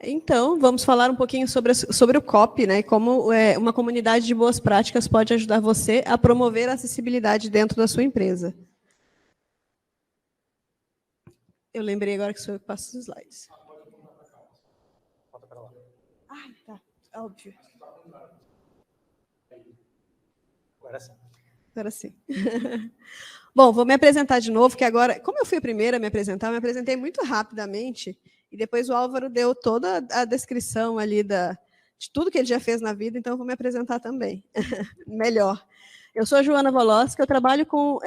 Então, vamos falar um pouquinho sobre o COP, né, e como uma comunidade de boas práticas pode ajudar você a promover a acessibilidade dentro da sua empresa. Eu lembrei agora que sou eu que passo os slides. Ah, tá, óbvio. Agora sim. Agora sim. Bom, vou me apresentar de novo, que agora, como eu fui a primeira a me apresentar, eu me apresentei muito rapidamente, e depois o Álvaro deu toda a descrição ali de tudo que ele já fez na vida, então eu vou me apresentar também, melhor. Eu sou a Joana Voloski, eu trabalho como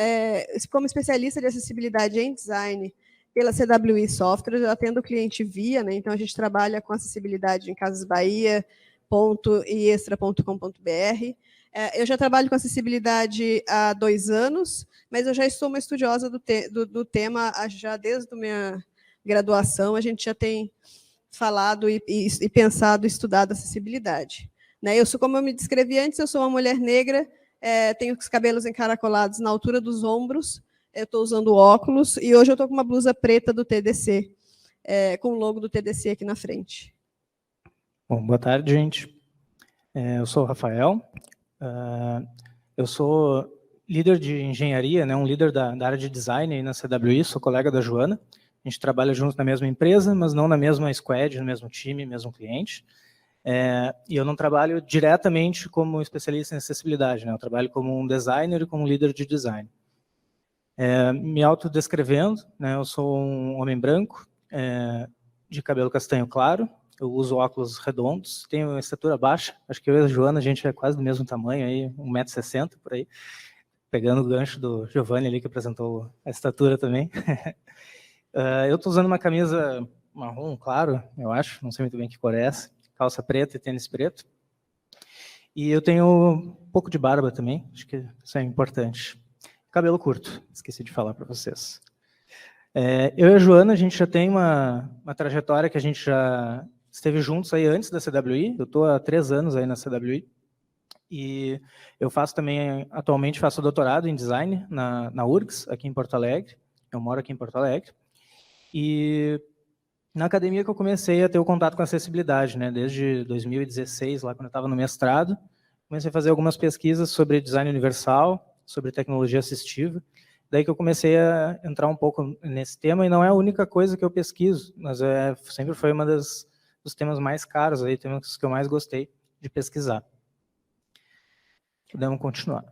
especialista de acessibilidade em design pela CWI Software, eu atendo o cliente via, né, então a gente trabalha com acessibilidade em Casas Bahia, e extra.com.br. Eu já trabalho com acessibilidade há 2 anos, mas eu já sou uma estudiosa do tema já desde a minha graduação. A gente já tem falado e pensado, estudado acessibilidade. Né? Como eu me descrevi antes, eu sou uma mulher negra, tenho os cabelos encaracolados na altura dos ombros, eu estou usando óculos, e hoje eu estou com uma blusa preta do TDC, com o logo do TDC aqui na frente. Bom, boa tarde, gente. Eu sou o Rafael. Eu sou líder de engenharia, né, um líder da área de design aí na CWI, sou colega da Joana. A gente trabalha juntos na mesma empresa, mas não na mesma squad, no mesmo time, mesmo cliente. E eu não trabalho diretamente como especialista em acessibilidade, né? Eu trabalho como um designer e como líder de design. Me autodescrevendo, né, eu sou um homem branco, de cabelo castanho claro, eu uso óculos redondos, tenho uma estatura baixa, acho que eu e a Joana, a gente é quase do mesmo tamanho, aí, 1,60 m por aí, pegando o gancho do Giovanni ali, que apresentou a estatura também. Eu estou usando uma camisa marrom claro, eu acho, não sei muito bem que cor é essa, calça preta e tênis preto. E eu tenho um pouco de barba também, acho que isso é importante. Cabelo curto, esqueci de falar para vocês. Eu e a Joana, a gente já tem uma trajetória que a gente já esteve juntos aí antes da CWI, eu estou há 3 anos aí na CWI, e eu faço também, atualmente faço doutorado em design na URGS, aqui em Porto Alegre, eu moro aqui em Porto Alegre, e na academia que eu comecei a ter o contato com a acessibilidade, né, desde 2016, lá quando eu estava no mestrado, comecei a fazer algumas pesquisas sobre design universal, sobre tecnologia assistiva, daí que eu comecei a entrar um pouco nesse tema, e não é a única coisa que eu pesquiso, mas sempre foi uma dos temas mais caros, aí, temas que eu mais gostei de pesquisar. Podemos continuar.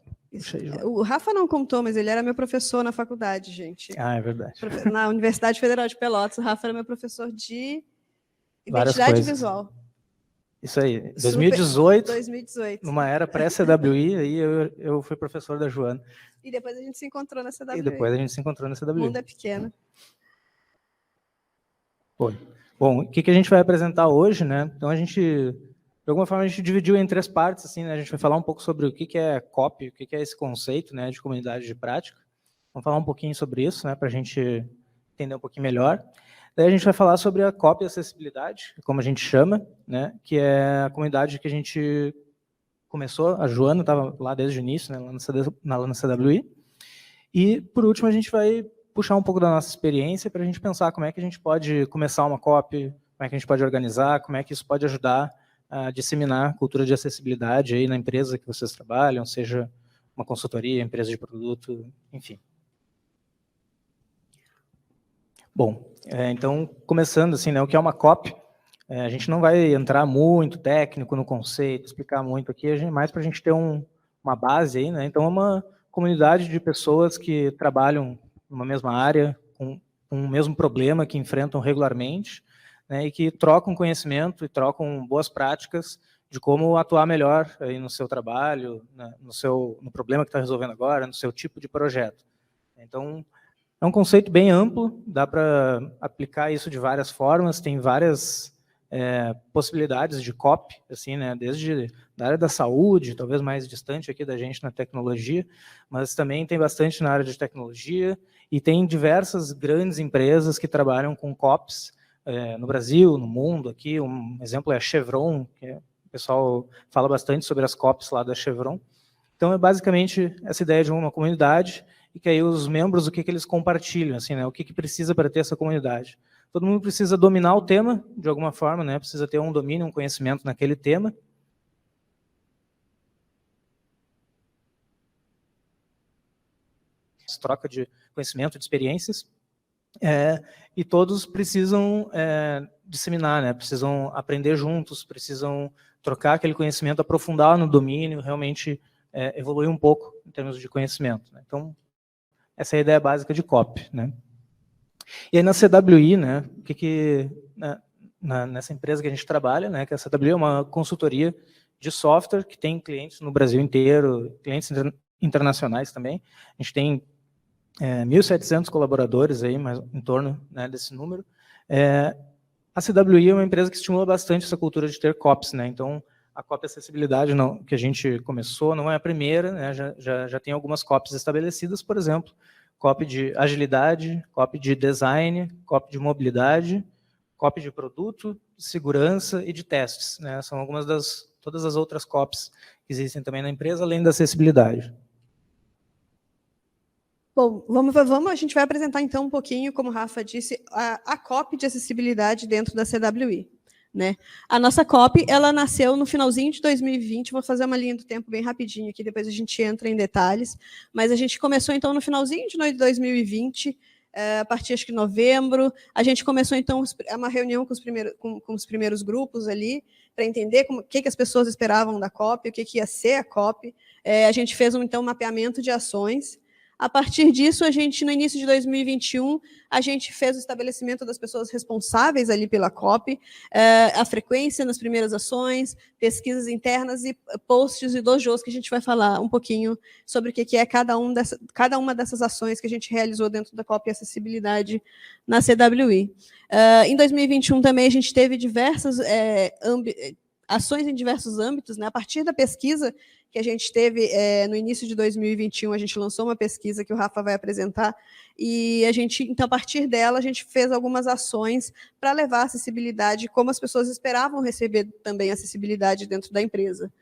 O Rafa não contou, mas ele era meu professor na faculdade, gente. Ah, é verdade. Na Universidade Federal de Pelotas, o Rafa era meu professor de Várias identidade coisas. Visual. Isso aí, 2018, 2018. numa era pré-CWI, aí eu fui professor da Joana. E depois a gente se encontrou na CWI. E depois a gente se encontrou na CWI. O mundo é pequeno. Bom, o que a gente vai apresentar hoje, né? Então, de alguma forma, a gente dividiu em 3 partes, assim, né? A gente vai falar um pouco sobre o que é COP, o que é esse conceito, né, de comunidade de prática. Vamos falar um pouquinho sobre isso, né, para a gente entender um pouquinho melhor. Daí a gente vai falar sobre a COP e acessibilidade, como a gente chama, né, que é a comunidade que a gente começou, a Joana estava lá desde o início, né, lá na CWI. E, por último, a gente vai puxar um pouco da nossa experiência para a gente pensar como é que a gente pode começar uma COP, como é que a gente pode organizar, como é que isso pode ajudar a disseminar a cultura de acessibilidade aí na empresa que vocês trabalham, seja uma consultoria, empresa de produto, enfim. Bom, então, começando assim, né, o que é uma COP? A gente não vai entrar muito técnico no conceito, explicar muito aqui, mais para a gente ter uma base aí, né? Então, é uma comunidade de pessoas que trabalham numa mesma área, com o mesmo problema que enfrentam regularmente, né, e que trocam conhecimento e trocam boas práticas de como atuar melhor aí no seu trabalho, né, no problema que está resolvendo agora, no seu tipo de projeto. Então, é um conceito bem amplo, dá para aplicar isso de várias formas, tem várias possibilidades de COP, assim, né, desde da área da saúde, talvez mais distante aqui da gente na tecnologia, mas também tem bastante na área de tecnologia, e tem diversas grandes empresas que trabalham com COPs no Brasil, no mundo. Aqui um exemplo é a Chevron, que o pessoal fala bastante sobre as COPs lá da Chevron. Então é basicamente essa ideia de uma comunidade, e que aí os membros, o que eles compartilham, assim, né, o que precisa para ter essa comunidade. todo mundo precisa dominar o tema, de alguma forma, né? Precisa ter um domínio, um conhecimento naquele tema. Troca de conhecimento, de experiências. E todos precisam disseminar, né? Precisam aprender juntos, precisam trocar aquele conhecimento, aprofundar no domínio, realmente evoluir um pouco em termos de conhecimento, né? Então, essa é a ideia básica de COP, né? E aí na CWI, né, nessa empresa que a gente trabalha, né, que a CWI é uma consultoria de software que tem clientes no Brasil inteiro, clientes internacionais também. A gente tem 1.700 colaboradores aí, mais em torno, né, desse número. A CWI é uma empresa que estimula bastante essa cultura de ter COPs, né? Então, a COP Acessibilidade que a gente começou não é a primeira, né? Já tem algumas COPs estabelecidas, por exemplo, COP de agilidade, COP de design, COP de mobilidade, COP de produto, de segurança e de testes, né? São algumas todas as outras COPs que existem também na empresa, além da acessibilidade. Bom, a gente vai apresentar então um pouquinho, como o Rafa disse, a COP de acessibilidade dentro da CWI. Né? A nossa COP, ela nasceu no finalzinho de 2020, vou fazer uma linha do tempo bem rapidinho aqui, depois a gente entra em detalhes, mas a gente começou então no finalzinho de 2020, a partir acho que de novembro, a gente começou então uma reunião com os primeiros grupos ali, para entender o que as pessoas esperavam da COP, o que ia ser a COP. A gente fez então um mapeamento de ações. A partir disso, a gente, no início de 2021, a gente fez o estabelecimento das pessoas responsáveis ali pela COP, a frequência nas primeiras ações, pesquisas internas e posts e dojos, que a gente vai falar um pouquinho sobre o que é cada uma dessas ações que a gente realizou dentro da COP Acessibilidade na CWI. Em 2021 também a gente teve diversas ações em diversos âmbitos, né? A partir da pesquisa que a gente teve no início de 2021, a gente lançou uma pesquisa que o Rafa vai apresentar, e a gente, então, a partir dela, a gente fez algumas ações para levar a acessibilidade, como as pessoas esperavam receber também acessibilidade dentro da empresa.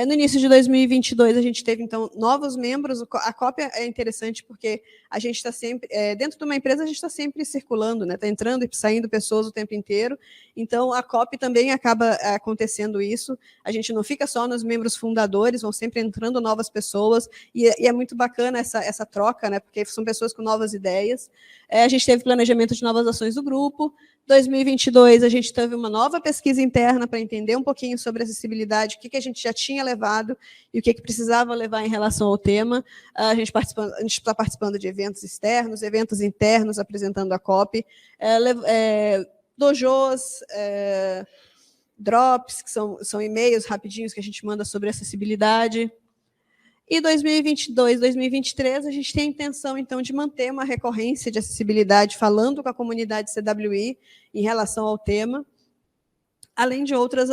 No início de 2022, a gente teve, então, novos membros. A COP é interessante porque a gente está sempre, dentro de uma empresa, a gente está sempre circulando, né? Está entrando e saindo pessoas o tempo inteiro, então a COP também acaba acontecendo isso, a gente não fica só nos membros fundadores, vão sempre entrando novas pessoas, e é muito bacana essa troca, né? Porque são pessoas com novas ideias. A gente teve planejamento de novas ações do grupo. 2022, a gente teve uma nova pesquisa interna para entender um pouquinho sobre acessibilidade, o que a gente já tinha levado e o que precisava levar em relação ao tema. A gente está participando de eventos externos, eventos internos, apresentando a COP, dojos, drops, que são e-mails rapidinhos que a gente manda sobre acessibilidade. E 2022, 2023, a gente tem a intenção, então, de manter uma recorrência de acessibilidade, falando com a comunidade CWI em relação ao tema, além de outras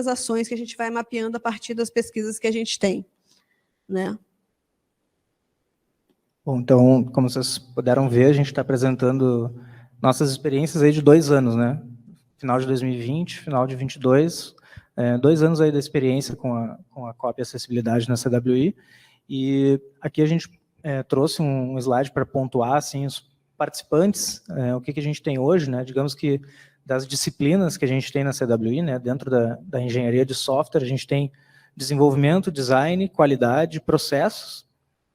ações que a gente vai mapeando a partir das pesquisas que a gente tem, né? Bom, então, como vocês puderam ver, a gente está apresentando nossas experiências aí de 2 anos, né? Final de 2020, final de 2022, 2 anos aí da experiência com a COP Acessibilidade na CWI, e aqui a gente trouxe um slide para pontuar assim, os participantes, o que a gente tem hoje, né? Digamos que das disciplinas que a gente tem na CWI, né? Dentro da engenharia de software, a gente tem desenvolvimento, design, qualidade, processos.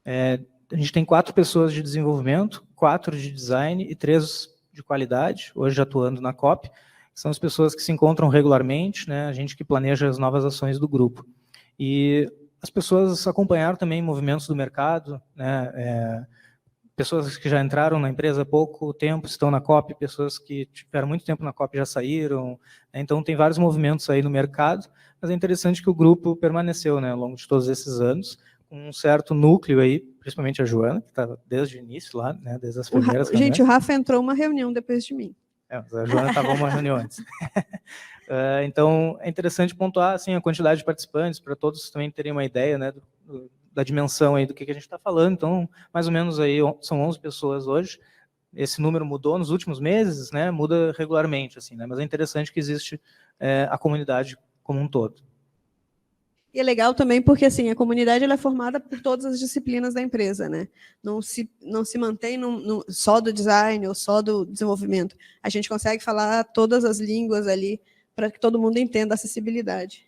A gente tem 4 pessoas de desenvolvimento, 4 de design e 3 de qualidade, hoje atuando na COP. São as pessoas que se encontram regularmente, né, a gente que planeja as novas ações do grupo. E as pessoas acompanharam também movimentos do mercado, né, pessoas que já entraram na empresa há pouco tempo estão na COP, pessoas que tiveram muito tempo na COP já saíram, né, então tem vários movimentos aí no mercado, mas é interessante que o grupo permaneceu, né, ao longo de todos esses anos, com um certo núcleo aí, principalmente a Joana, que estava desde o início lá, né, desde as primeiras reuniões. Gente, o Rafa entrou uma reunião depois de mim. Mas a Joana estava uma reunião antes. Então, é interessante pontuar assim, a quantidade de participantes, para todos também terem uma ideia, né, da dimensão aí do que a gente está falando. Então, mais ou menos aí são 11 pessoas hoje. Esse número mudou nos últimos meses, né, muda regularmente, assim, né, mas é interessante que existe a comunidade como um todo. E é legal também porque assim, a comunidade ela é formada por todas as disciplinas da empresa, né? Não se mantém só do design ou só do desenvolvimento. A gente consegue falar todas as línguas ali para que todo mundo entenda a acessibilidade.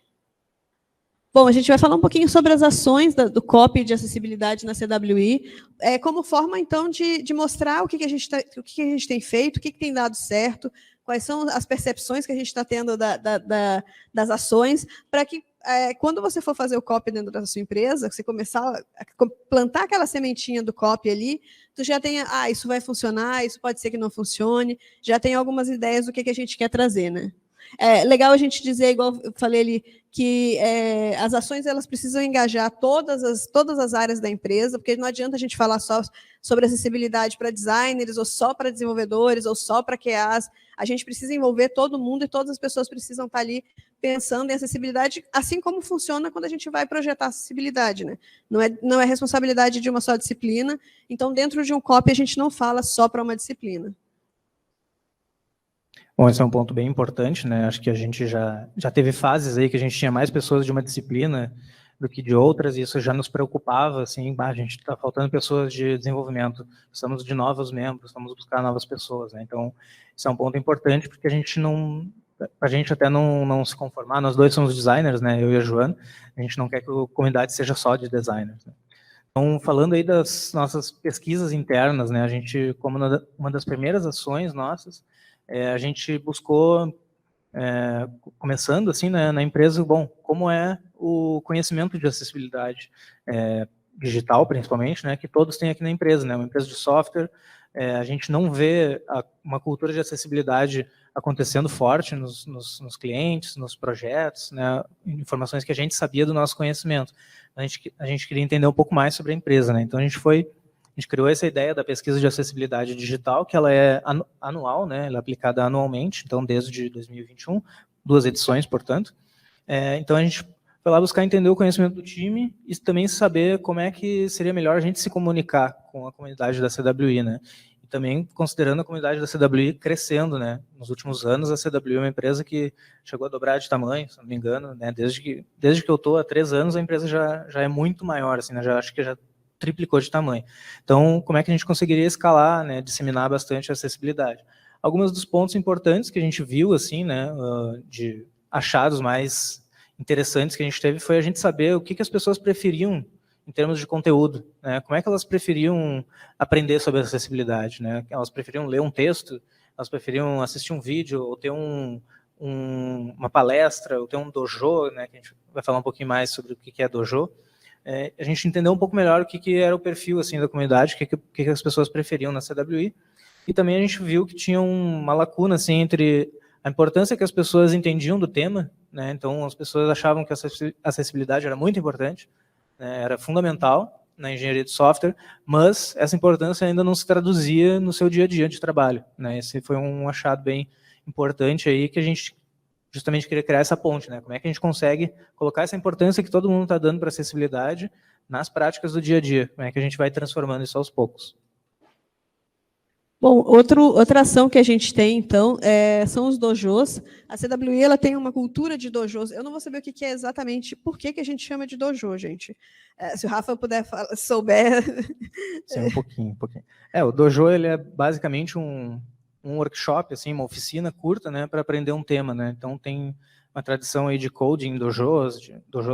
Bom, a gente vai falar um pouquinho sobre as ações do COP de acessibilidade na CWI, como forma, então, de mostrar o que a gente tem feito, o que tem dado certo, quais são as percepções que a gente está tendo das ações, para que, quando você for fazer o COP dentro da sua empresa, você começar a plantar aquela sementinha do COP ali, tu já tenha, isso vai funcionar, isso pode ser que não funcione, já tem algumas ideias do que a gente quer trazer, né? É legal a gente dizer, igual eu falei ali, que as ações elas precisam engajar todas as áreas da empresa, porque não adianta a gente falar só sobre acessibilidade para designers, ou só para desenvolvedores, ou só para QAs. A gente precisa envolver todo mundo e todas as pessoas precisam estar ali pensando em acessibilidade, assim como funciona quando a gente vai projetar acessibilidade, né? Não é responsabilidade de uma só disciplina, então dentro de um COP a gente não fala só para uma disciplina. Bom, esse é um ponto bem importante, né? Acho que a gente já teve fases aí que a gente tinha mais pessoas de uma disciplina do que de outras, e isso já nos preocupava, assim, a gente está faltando pessoas de desenvolvimento, precisamos de novos membros, vamos buscar novas pessoas, né? Então, isso é um ponto importante, porque a gente até não se conformar, nós dois somos designers, né? Eu e a Joana, a gente não quer que a comunidade seja só de designers, né? Então, falando aí das nossas pesquisas internas, né? A gente, como uma das primeiras ações nossas, a gente buscou, começando assim, né, na empresa, como é o conhecimento de acessibilidade digital, principalmente, né, que todos têm aqui na empresa, né, uma empresa de software, a gente não vê uma cultura de acessibilidade acontecendo forte nos clientes, nos projetos, né, informações que a gente sabia do nosso conhecimento. A gente queria entender um pouco mais sobre a empresa, né, então a gente criou essa ideia da pesquisa de acessibilidade digital, que ela é anual, né? Ela é aplicada anualmente, então desde 2021, 2 edições, portanto. Então a gente foi lá buscar entender o conhecimento do time e também saber como é que seria melhor a gente se comunicar com a comunidade da CWI, né? E também considerando a comunidade da CWI crescendo, né? Nos últimos anos, a CWI é uma empresa que chegou a dobrar de tamanho, se não me engano, né? Desde que eu estou há 3 anos, a empresa já é muito maior, assim, né? Acho que já triplicou de tamanho. Então, como é que a gente conseguiria escalar, né, disseminar bastante a acessibilidade? Alguns dos pontos importantes que a gente viu, assim, né, de achados mais interessantes que a gente teve foi a gente saber o que as pessoas preferiam em termos de conteúdo, né? Como é que elas preferiam aprender sobre acessibilidade, né? Elas preferiam ler um texto, elas preferiam assistir um vídeo, ou ter uma palestra, ou ter um dojo, né, que a gente vai falar um pouquinho mais sobre o que é dojo. A gente entendeu um pouco melhor o que era o perfil assim, da comunidade, o que as pessoas preferiam na CWI, e também a gente viu que tinha uma lacuna assim, entre a importância que as pessoas entendiam do tema, né? Então as pessoas achavam que a acessibilidade era muito importante, né? Era fundamental na engenharia de software, mas essa importância ainda não se traduzia no seu dia a dia de trabalho, né? Esse foi um achado bem importante aí que a gente justamente queria criar essa ponte, né? Como é que a gente consegue colocar essa importância que todo mundo está dando para a acessibilidade nas práticas do dia a dia? Como é que a gente vai transformando isso aos poucos? Bom, outra ação que a gente tem, então, são os dojos. A CWI ela tem uma cultura de dojos. Eu não vou saber o que é exatamente, por que a gente chama de dojo, gente. Se o Rafa souber... Sim, um pouquinho. O dojo ele é basicamente um workshop, assim, uma oficina curta, né, para aprender um tema, né? Então tem uma tradição aí de coding, dojos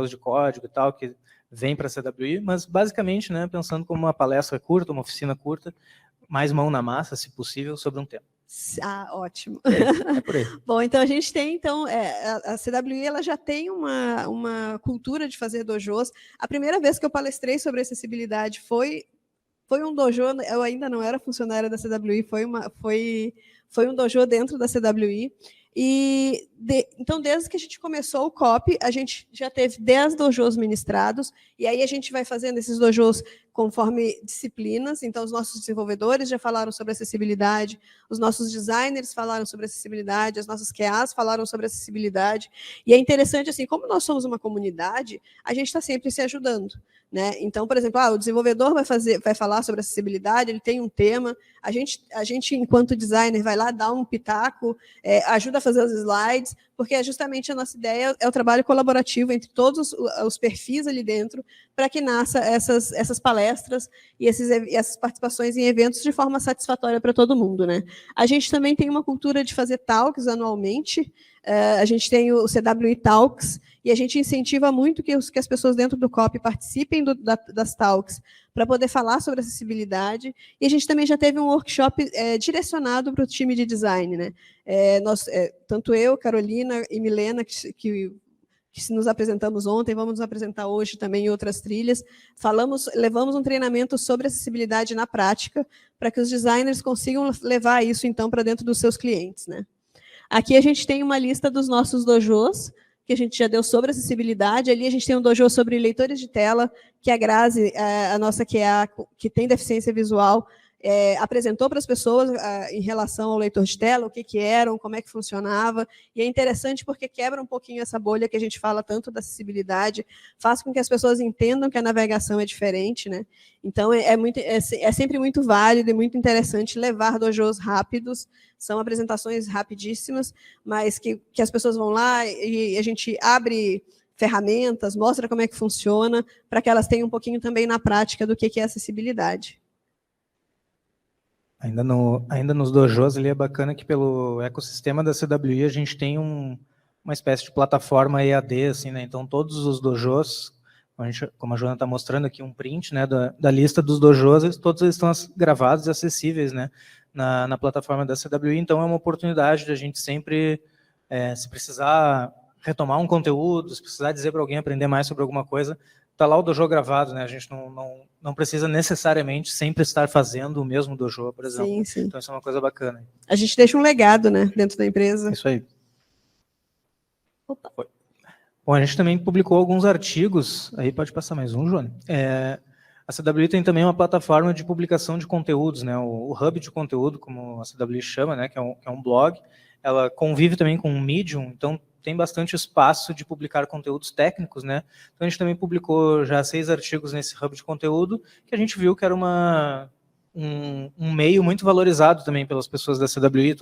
de código e tal, que vem para a CWI, mas basicamente, né, pensando como uma palestra curta, uma oficina curta, mais mão na massa, se possível, sobre um tema. Ótimo. É por aí. Bom, então a gente tem, a CWI ela já tem uma cultura de fazer dojos. A primeira vez que eu palestrei sobre acessibilidade foi um dojo, eu ainda não era funcionária da CWI, foi um dojo dentro da CWI. E então, desde que a gente começou o COP, a gente já teve 10 dojos ministrados, e aí a gente vai fazendo esses dojos conforme disciplinas. Então, os nossos desenvolvedores já falaram sobre acessibilidade, os nossos designers falaram sobre acessibilidade, as nossas QAs falaram sobre acessibilidade. E é interessante, assim, como nós somos uma comunidade, a gente está sempre se ajudando, né? Então, por exemplo, o desenvolvedor vai falar sobre acessibilidade, ele tem um tema, a gente enquanto designer, vai lá dar um pitaco, ajuda a fazer os slides, porque justamente a nossa ideia é o trabalho colaborativo entre todos os perfis ali dentro, para que nasça essas palestras e essas participações em eventos de forma satisfatória para todo mundo, né? A gente também tem uma cultura de fazer talks anualmente, a gente tem o CWI Talks, e a gente incentiva muito que as pessoas dentro do COP participem das talks, para poder falar sobre acessibilidade. E a gente também já teve um workshop direcionado para o time de design, né? Tanto eu, Carolina e Milena, que nos apresentamos ontem, vamos nos apresentar hoje também em outras trilhas, levamos um treinamento sobre acessibilidade na prática, para que os designers consigam levar isso, então, para dentro dos seus clientes, né? Aqui a gente tem uma lista dos nossos dojos, que a gente já deu sobre acessibilidade. Ali a gente tem um dojo sobre leitores de tela, que a Grazi, a nossa QA, que tem deficiência visual, apresentou para as pessoas em relação ao leitor de tela, o que eram, como é que funcionava, e é interessante porque quebra um pouquinho essa bolha que a gente fala tanto da acessibilidade, faz com que as pessoas entendam que a navegação é diferente, né? Então, é sempre muito válido e muito interessante levar dojos rápidos, são apresentações rapidíssimas, mas que as pessoas vão lá e a gente abre ferramentas, mostra como é que funciona, para que elas tenham um pouquinho também na prática do que é acessibilidade. Ainda nos dojos, ali é bacana que pelo ecossistema da CWI a gente tem uma espécie de plataforma EAD, assim, né? Então todos os dojos, como a Joana está mostrando aqui um print, né, da lista dos dojos, todos eles estão gravados e acessíveis, né, na plataforma da CWI. Então é uma oportunidade de a gente sempre, se precisar retomar um conteúdo, se precisar dizer para alguém aprender mais sobre alguma coisa, está lá o dojo gravado, né? A gente não precisa necessariamente sempre estar fazendo o mesmo dojo, por exemplo. Sim, sim. Então isso é uma coisa bacana. A gente deixa um legado, né, dentro da empresa. Isso aí. Opa. Bom, a gente também publicou alguns artigos, aí pode passar mais um, Joana. A CWI tem também uma plataforma de publicação de conteúdos, né? O Hub de conteúdo, como a CWI chama, né? Que é um blog. Ela convive também com o Medium, então tem bastante espaço de publicar conteúdos técnicos, né? Então a gente também publicou já 6 artigos nesse hub de conteúdo, que a gente viu que era um meio muito valorizado também pelas pessoas da CWI.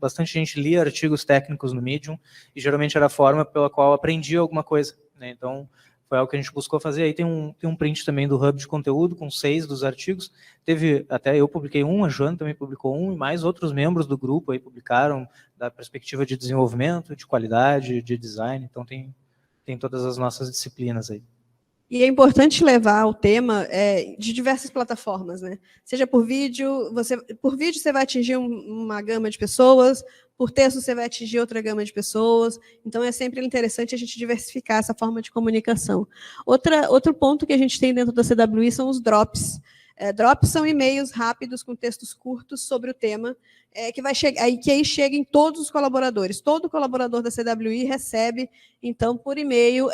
Bastante gente lia artigos técnicos no Medium, e geralmente era a forma pela qual aprendia alguma coisa, né? Então foi algo que a gente buscou fazer. Aí tem um print também do hub de conteúdo, com 6 dos artigos. Até eu publiquei um, a Joana também publicou um, e mais outros membros do grupo aí publicaram, da perspectiva de desenvolvimento, de qualidade, de design. Então tem todas as nossas disciplinas aí. E é importante levar o tema de diversas plataformas, né? Seja por vídeo, você vai atingir uma gama de pessoas, por texto você vai atingir outra gama de pessoas, então é sempre interessante a gente diversificar essa forma de comunicação. Outro ponto que a gente tem dentro da CWI são os drops. Drops são e-mails rápidos com textos curtos sobre o tema, que aí chega em todos os colaboradores. Todo colaborador da CWI recebe, então, por e-mail,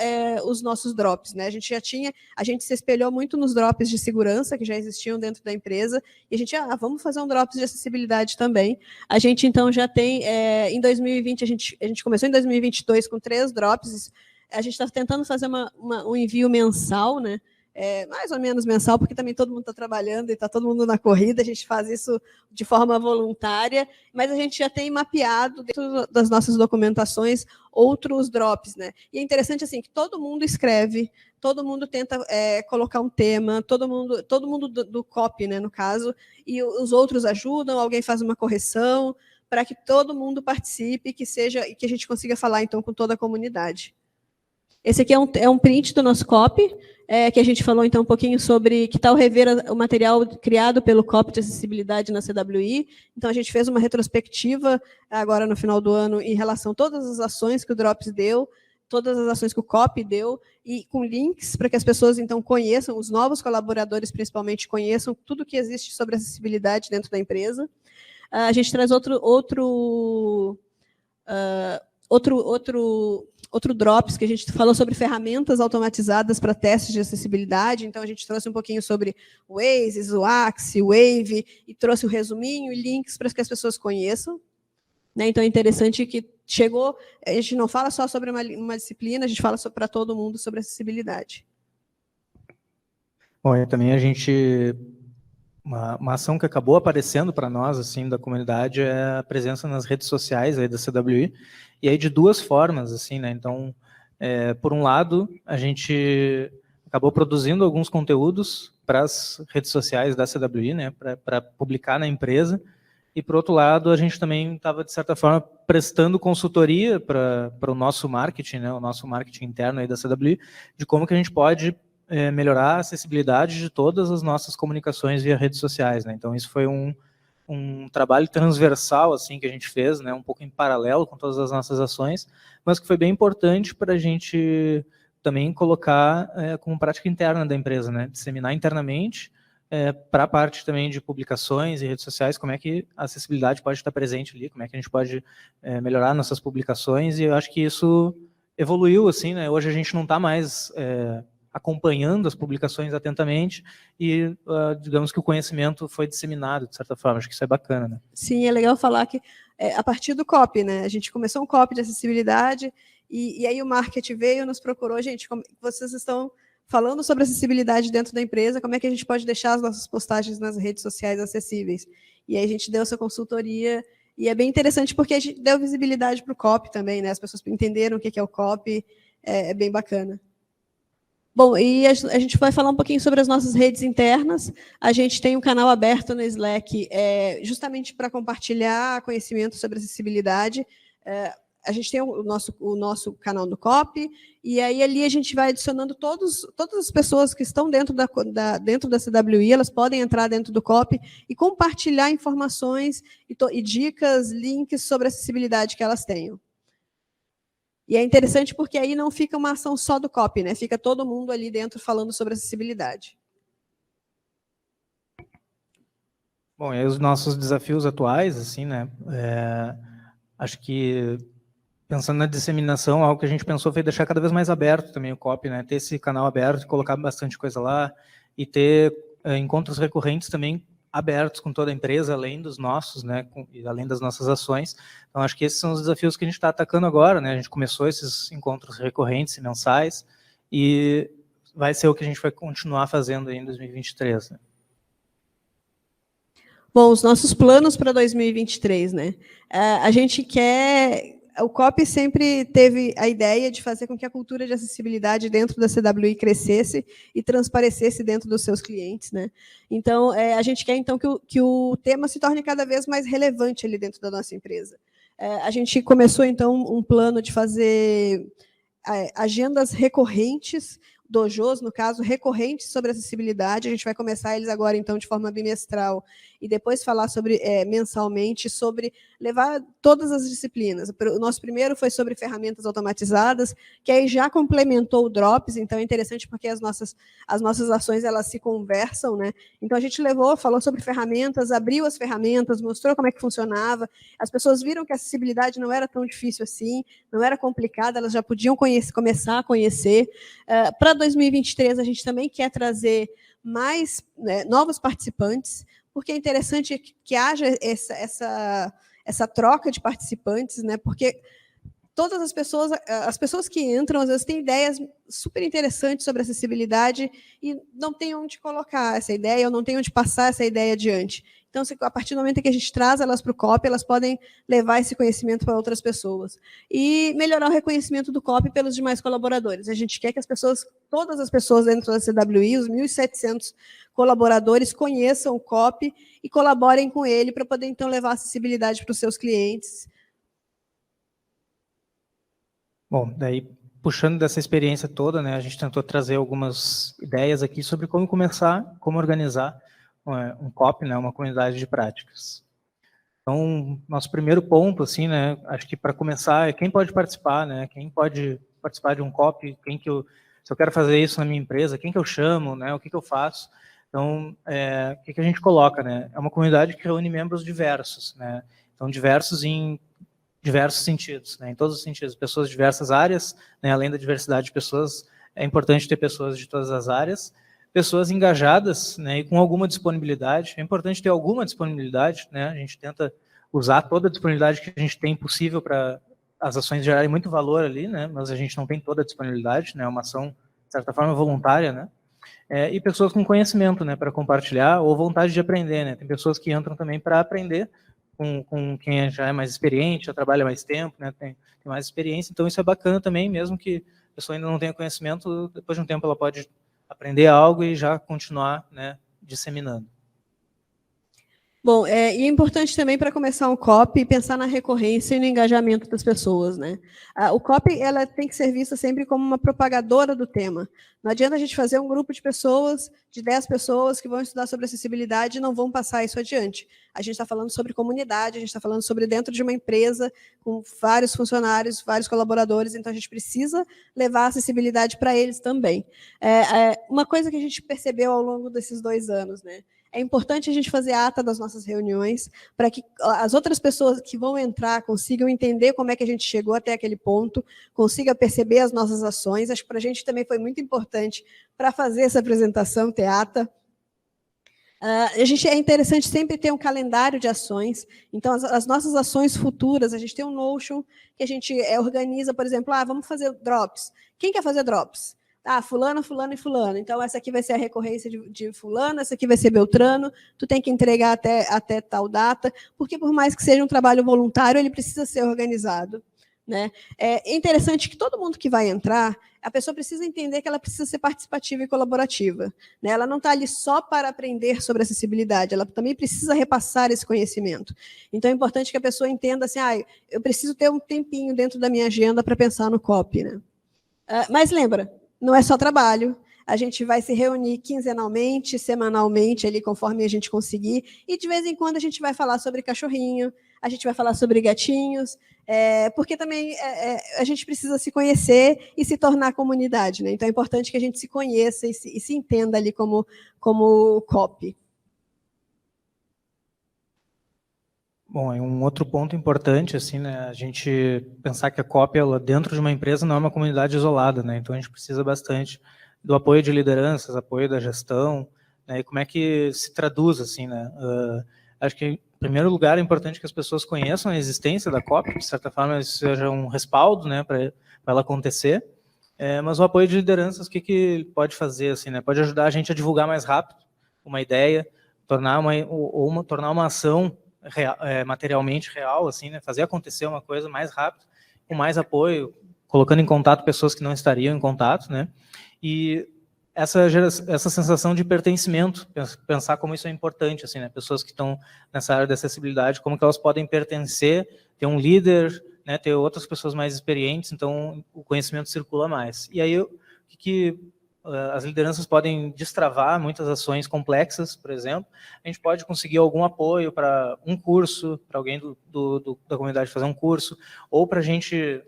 os nossos drops, né? A gente se espelhou muito nos drops de segurança que já existiam dentro da empresa, e a gente, vamos fazer um drops de acessibilidade também. A gente, então, já tem, em 2020, a gente começou em 2022 com 3 drops, a gente está tentando fazer um envio mensal, né? Mais ou menos mensal, porque também todo mundo está trabalhando e está todo mundo na corrida, a gente faz isso de forma voluntária, mas a gente já tem mapeado dentro das nossas documentações outros drops, né? E é interessante assim que todo mundo escreve, todo mundo tenta colocar um tema, todo mundo do copy, né, no caso, e os outros ajudam, alguém faz uma correção, para que todo mundo participe, que a gente consiga falar então com toda a comunidade. Esse aqui é um print do nosso copy, que a gente falou então um pouquinho sobre que tal rever o material criado pelo copy de acessibilidade na CWI. Então a gente fez uma retrospectiva agora no final do ano em relação a todas as ações que o Drops deu, todas as ações que o copy deu, e com links para que as pessoas então conheçam, os novos colaboradores principalmente conheçam tudo que existe sobre acessibilidade dentro da empresa. A gente traz outro Drops, que a gente falou sobre ferramentas automatizadas para testes de acessibilidade. Então, a gente trouxe um pouquinho sobre o Waze, o Axe, o Wave, e trouxe o resuminho e links para que as pessoas conheçam. Né? Então, é interessante que a gente não fala só sobre uma disciplina, a gente fala para todo mundo sobre acessibilidade. Bom, e também a gente uma ação que acabou aparecendo para nós, assim, da comunidade, é a presença nas redes sociais aí da CWI, e aí de duas formas, assim, né? Então, por um lado, a gente acabou produzindo alguns conteúdos para as redes sociais da CWI, né, para publicar na empresa, e, por outro lado, a gente também estava, de certa forma, prestando consultoria para o nosso marketing, né, o nosso marketing interno aí da CWI, de como que a gente pode melhorar a acessibilidade de todas as nossas comunicações via redes sociais, né? Então, isso foi um trabalho transversal assim que a gente fez, né, um pouco em paralelo com todas as nossas ações, mas que foi bem importante para a gente também colocar como prática interna da empresa, né, disseminar internamente para a parte também de publicações e redes sociais, como é que a acessibilidade pode estar presente ali, como é que a gente pode melhorar nossas publicações, e eu acho que isso evoluiu, assim, né, hoje a gente não está mais acompanhando as publicações atentamente e, digamos que o conhecimento foi disseminado, de certa forma. Acho que isso é bacana, né? Sim, é legal falar que a partir do copy, né? A gente começou um copy de acessibilidade e aí o marketing veio e nos procurou. Gente, como vocês estão falando sobre acessibilidade dentro da empresa, como é que a gente pode deixar as nossas postagens nas redes sociais acessíveis? E aí a gente deu essa consultoria e é bem interessante porque a gente deu visibilidade para o copy também, né? As pessoas entenderam o que é o copy, é bem bacana. Bom, e a gente vai falar um pouquinho sobre as nossas redes internas. A gente tem um canal aberto no Slack justamente para compartilhar conhecimento sobre acessibilidade. A gente tem o nosso canal do COP, e aí ali a gente vai adicionando todas as pessoas que estão dentro da CWI, elas podem entrar dentro do COP e compartilhar informações e dicas, links sobre acessibilidade que elas tenham. E é interessante porque aí não fica uma ação só do COP, né? Fica todo mundo ali dentro falando sobre acessibilidade. Bom, e os nossos desafios atuais, assim, né? Acho que, pensando na disseminação, algo que a gente pensou foi deixar cada vez mais aberto também o COP, né? Ter esse canal aberto, colocar bastante coisa lá e ter encontros recorrentes também abertos com toda a empresa, além dos nossos, né, além das nossas ações. Então, acho que esses são os desafios que a gente está atacando agora, né? A gente começou esses encontros recorrentes e mensais e vai ser o que a gente vai continuar fazendo aí em 2023, né? Bom, os nossos planos para 2023, né? A gente quer... O COP sempre teve a ideia de fazer com que a cultura de acessibilidade dentro da CWI crescesse e transparecesse dentro dos seus clientes, né? Então, a gente quer então que o tema se torne cada vez mais relevante ali dentro da nossa empresa. A gente começou então um plano de fazer agendas recorrentes, dojos, no caso, recorrentes sobre acessibilidade. A gente vai começar eles agora, então, de forma bimestral, e depois falar sobre mensalmente, sobre levar todas as disciplinas. O nosso primeiro foi sobre ferramentas automatizadas, que aí já complementou o Drops, então é interessante porque as nossas ações, elas se conversam, né? Então, a gente falou sobre ferramentas, abriu as ferramentas, mostrou como é que funcionava, as pessoas viram que a acessibilidade não era tão difícil assim, não era complicada, elas já podiam começar a conhecer. Para 2023, a gente também quer trazer mais novos participantes, porque é interessante que haja essa troca de participantes, né? Porque todas as pessoas que entram, às vezes, têm ideias super interessantes sobre acessibilidade e não tem onde colocar essa ideia, ou não tem onde passar essa ideia adiante. Então, a partir do momento que a gente traz elas para o COP, elas podem levar esse conhecimento para outras pessoas. E melhorar o reconhecimento do COP pelos demais colaboradores. A gente quer que todas as pessoas dentro da CWI, os 1.700 colaboradores, conheçam o COP e colaborem com ele para poder, então, levar acessibilidade para os seus clientes. Bom, daí, puxando dessa experiência toda, né, a gente tentou trazer algumas ideias aqui sobre como como organizar um COP, né, uma comunidade de práticas. Então, nosso primeiro ponto, assim, né, acho que para começar é quem pode participar, né, quem pode participar de um COP, se eu quero fazer isso na minha empresa, quem que eu chamo, né, o que eu faço. Então, o que a gente coloca, né, é uma comunidade que reúne membros diversos, né, então diversos em diversos sentidos, né, em todos os sentidos, pessoas de diversas áreas, né, além da diversidade de pessoas, é importante ter pessoas de todas as áreas, pessoas engajadas, né, e com alguma disponibilidade. É importante ter alguma disponibilidade, né, a gente tenta usar toda a disponibilidade que a gente tem possível para as ações gerarem muito valor ali, né, mas a gente não tem toda a disponibilidade, né, é uma ação, de certa forma, voluntária, né. E pessoas com conhecimento, né, para compartilhar, ou vontade de aprender, né? Tem pessoas que entram também para aprender com quem já é mais experiente, já trabalha mais tempo, né, tem mais experiência, então isso é bacana também, mesmo que a pessoa ainda não tenha conhecimento, depois de um tempo ela pode aprender algo e já continuar, né, disseminando. Bom, e é importante também para começar um COP pensar na recorrência e no engajamento das pessoas, né? O COP ela tem que ser vista sempre como uma propagadora do tema. Não adianta a gente fazer um grupo de pessoas, de 10 pessoas que vão estudar sobre acessibilidade e não vão passar isso adiante. A gente está falando sobre comunidade, a gente está falando sobre dentro de uma empresa com vários funcionários, vários colaboradores, então a gente precisa levar a acessibilidade para eles também. Uma coisa que a gente percebeu ao longo desses 2 anos, né? É importante a gente fazer ata das nossas reuniões para que as outras pessoas que vão entrar consigam entender como é que a gente chegou até aquele ponto, consiga perceber as nossas ações. Acho que para a gente também foi muito importante para fazer essa apresentação, ter ata. É interessante sempre ter um calendário de ações. Então, as nossas ações futuras, a gente tem um Notion que a gente organiza, por exemplo, vamos fazer drops. Quem quer fazer drops? Fulano, fulano e fulano. Então, essa aqui vai ser a recorrência de fulano, essa aqui vai ser Beltrano, tu tem que entregar até tal data, porque por mais que seja um trabalho voluntário, ele precisa ser organizado. Né? É interessante que todo mundo que vai entrar, a pessoa precisa entender que ela precisa ser participativa e colaborativa. Né? Ela não está ali só para aprender sobre acessibilidade, ela também precisa repassar esse conhecimento. Então, é importante que a pessoa entenda assim, eu preciso ter um tempinho dentro da minha agenda para pensar no COP. Né? Mas lembra, não é só trabalho, a gente vai se reunir quinzenalmente, semanalmente, ali conforme a gente conseguir, e de vez em quando a gente vai falar sobre cachorrinho, a gente vai falar sobre gatinhos, porque também a gente precisa se conhecer e se tornar comunidade. Né? Então é importante que a gente se conheça e se entenda ali como COP. Bom, um outro ponto importante, assim, né, a gente pensar que a COP, ela, dentro de uma empresa, não é uma comunidade isolada, né, então a gente precisa bastante do apoio de lideranças, apoio da gestão, né, e como é que se traduz, assim, né, acho que, em primeiro lugar, é importante que as pessoas conheçam a existência da COP, de certa forma, isso seja um respaldo, né, para ela acontecer, mas o apoio de lideranças, o que pode fazer, assim, né, pode ajudar a gente a divulgar mais rápido uma ideia, tornar uma ação materialmente real, assim, né? Fazer acontecer uma coisa mais rápido, com mais apoio, colocando em contato pessoas que não estariam em contato, né? E essa sensação de pertencimento, pensar como isso é importante, assim, né? Pessoas que estão nessa área de acessibilidade, como que elas podem pertencer, ter um líder, né? Ter outras pessoas mais experientes, então o conhecimento circula mais. E aí, o que as lideranças podem destravar muitas ações complexas, por exemplo. A gente pode conseguir algum apoio para um curso, para alguém da comunidade fazer um curso, ou para a gente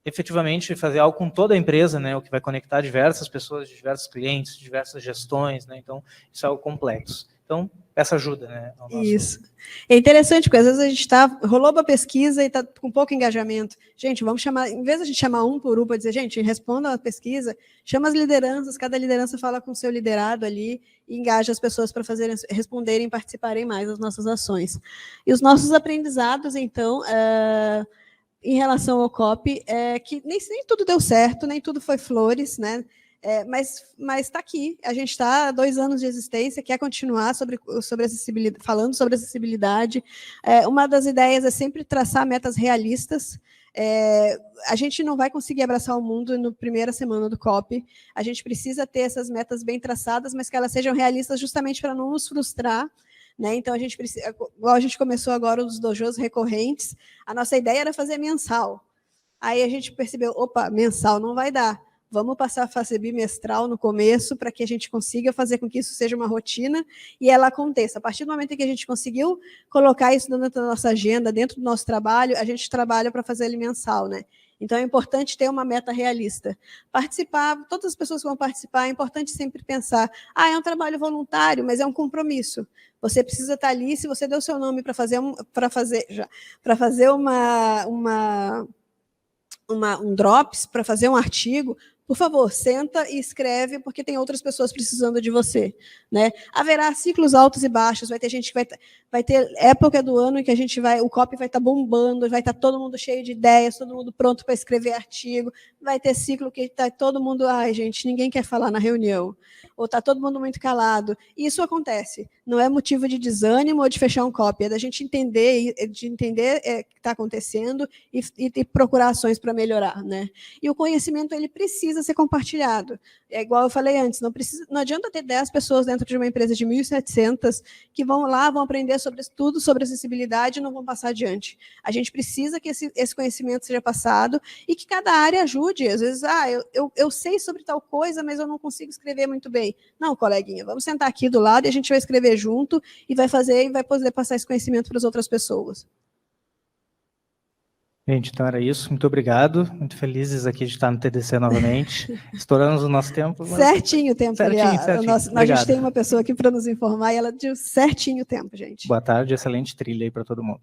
efetivamente fazer algo com toda a empresa, né, o que vai conectar diversas pessoas, diversos clientes, diversas gestões, né, então isso é algo complexo. Então, essa ajuda, né? Isso. É interessante, porque às vezes a gente rolou uma pesquisa e está com pouco engajamento. Gente, vamos chamar, em vez de a gente chamar um por um para dizer, gente, responda a pesquisa, chama as lideranças, cada liderança fala com o seu liderado ali e engaja as pessoas para responderem, participarem mais das nossas ações. E os nossos aprendizados, então, em relação ao COP, que nem tudo deu certo, nem tudo foi flores, né? Mas está aqui, a gente está há 2 anos de existência, quer continuar sobre acessibilidade, falando sobre acessibilidade. Uma das ideias é sempre traçar metas realistas. A gente não vai conseguir abraçar o mundo na primeira semana do COP, a gente precisa ter essas metas bem traçadas, mas que elas sejam realistas justamente para não nos frustrar. Né? Então, a gente precisa, igual a gente começou agora os dojos recorrentes, a nossa ideia era fazer mensal. Aí a gente percebeu, opa, mensal não vai dar. Vamos passar a fazer bimestral no começo para que a gente consiga fazer com que isso seja uma rotina e ela aconteça. A partir do momento em que a gente conseguiu colocar isso dentro da nossa agenda, dentro do nosso trabalho, a gente trabalha para fazer ele mensal, né? Então, é importante ter uma meta realista. Participar, todas as pessoas que vão participar, é importante sempre pensar, é um trabalho voluntário, mas é um compromisso. Você precisa estar ali, se você deu seu nome para fazer um drops, para fazer um artigo, por favor, senta e escreve, porque tem outras pessoas precisando de você, né? Haverá ciclos altos e baixos, vai ter gente que vai ter época do ano em que o copy vai estar bombando, vai estar todo mundo cheio de ideias, todo mundo pronto para escrever artigo, vai ter ciclo que está todo mundo, ai, gente, ninguém quer falar na reunião, ou está todo mundo muito calado. E isso acontece, não é motivo de desânimo ou de fechar um copy, é da gente entender o que está acontecendo e procurar ações para melhorar, né? E o conhecimento, ele precisa ser compartilhado. É igual eu falei antes, não adianta ter 10 pessoas dentro de uma empresa de 1.700 que vão lá, vão aprender tudo sobre acessibilidade e não vão passar adiante. A gente precisa que esse conhecimento seja passado e que cada área ajude. Às vezes, eu sei sobre tal coisa, mas eu não consigo escrever muito bem. Não, coleguinha, vamos sentar aqui do lado e a gente vai escrever junto e vai poder passar esse conhecimento para as outras pessoas. Gente, então era isso. Muito obrigado. Muito felizes aqui de estar no TDC novamente. Estouramos o nosso tempo. Certinho o tempo. Certinho. A gente tem uma pessoa aqui para nos informar e ela deu certinho o tempo, gente. Boa tarde, excelente trilha aí para todo mundo.